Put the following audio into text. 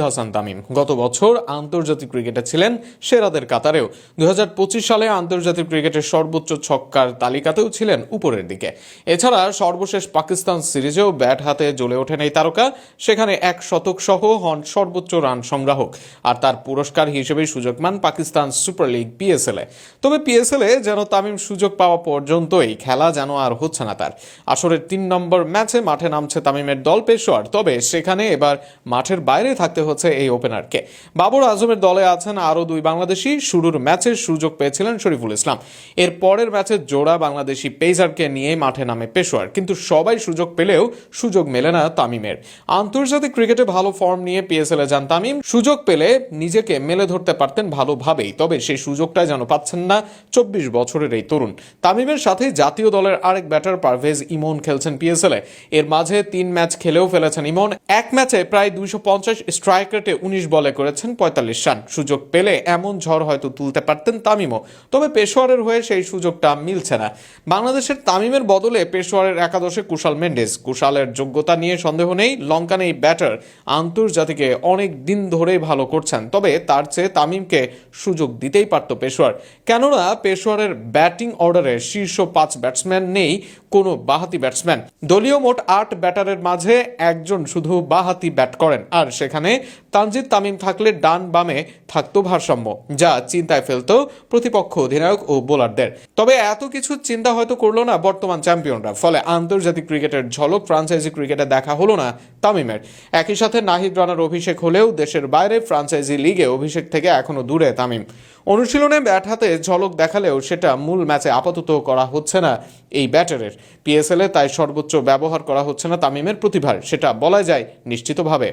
হাসান তামিম গত বছর আন্তর্জাতিক ক্রিকেটে ছিলেন সেরাদের কাতারেও। 2025 সালে আন্তর্জাতিক ক্রিকেটের সর্বোচ্চ ছক্কার তালিকাতেও ছিলেন উপরের দিকে। এছাড়া সর্বশেষ পাকিস্তান সিরিজেও ব্যাট হাতে জ্বলে ওঠেন এই তারকা। সেখানে 1 শতক সহ হন সর্বোচ্চ রান সংগ্রাহক, আর তার পুরস্কার হিসেবে সুযোগ পান পাকিস্তান সুপার লিগ পিএসএল-এ। তবে পিএসএল-এ যেন তামিম সুযোগ পাওয়া পর্যন্তই খেলা যেন আর হচ্ছে না তার। আসরের 3 নম্বর ম্যাচে মাঠে নামছে তামিমের দল পেশোয়ার, তবে সেখানে এবার মাঠের বাইরে থাকতে হচ্ছে এই ওপেনারকে। বাবর আজমের দলে আছেন আরও 2 বাংলাদেশি। শুরুর ম্যাচে সুযোগ পেয়েছিলেন শরীফুল ইসলাম। এর পরের ম্যাচে জোড়া বাংলাদেশি পেসারকে নিয়ে মাঠে নামে পেশোয়ার, কিন্তু সবাই সুযোগ পেলেও সুযোগ মেলে না তামিমের। আন্তর্জাতিক ক্রিকেটে ভালো ফর্ম নিয়ে পিএসএল-এ যান তামিম। সুযোগ পেলে নিজেকে মেলে ধরতে পারতেন ভালোভাবেই, তবে সেই সুযোগটাই যেন পাচ্ছেন না 24 বছরের এই তরুণ। তামিমের সাথে জাতীয় দলের আরেক ব্যাটার পারভেজ ইমন খেলছেন পিএসএল-এ। এর মাঝে 3 ম্যাচ খেলেও ফেলেছেন ইমন। এক ম্যাচে প্রায় 250 স্ট্রাইক রেটে 19 বলে করেছেন 45 রান। সুযোগ পেলে এমন ঝড় হয়তো তুলতে পারতেন তামিমও, তবে পেশোয়ারের হয়ে সেই সুযোগটা মিলছে না। বাংলাদেশের তামিমের বদলে পেশোয়ারের একাদশে কুশাল মেন্ডেস। কুশালের যোগ্যতা নিয়ে সন্দেহ নেই, লঙ্কান এই ব্যাটার আন্তর্জাতিকে অনেক দিন ধরেই ভালো করছেন, তবে তার চেয়ে তামিমকে সুযোগ দিতেই পারত পেশোয়ার। কেননা পেশোয়ারের ব্যাটিং অর্ডারে শীর্ষ 5 ব্যাটসম্যান নেই কোনো বাঁহাতি ব্যাটসম্যান। দলীয় মোট 8 ব্যাটারের মাঝে একজন শুধু বাঁহাতি ব্যাট করেন, আর সেখানে তানজিদ তামিম থাকলে ডান বামে থাকতো ভারসাম্য, যা চিন্তায় ফেলতো প্রতিপক্ষ অধিনায়ক ও বোলারদের। তবে এত কিছু চিন্তা হয়তো করলো না বর্তমান চ্যাম্পিয়নরা, ফলে আন্তর্জাতিক ক্রিকেটের ঝলক ফ্রাঞ্চাইজি ক্রিকেটে দেখা হলো না তামিমের। একই সাথে নাহিদ রানার অভিষেক হলেও দেশের বাইরে ফ্রাঞ্চাইজি লিগে অভিষেক থেকে এখনো দূরে তামিম। অনুশীলনে ব্যাট হাতে ঝলক দেখালেও সেটা মূল ম্যাচে আপাতত করা হচ্ছে না এই ব্যাটারের। পিএসএল-এ তাই সর্বোচ্চ ব্যবহার করা হচ্ছে না তামিমের প্রতিভার, সেটা বলা যায় নিশ্চিতভাবে।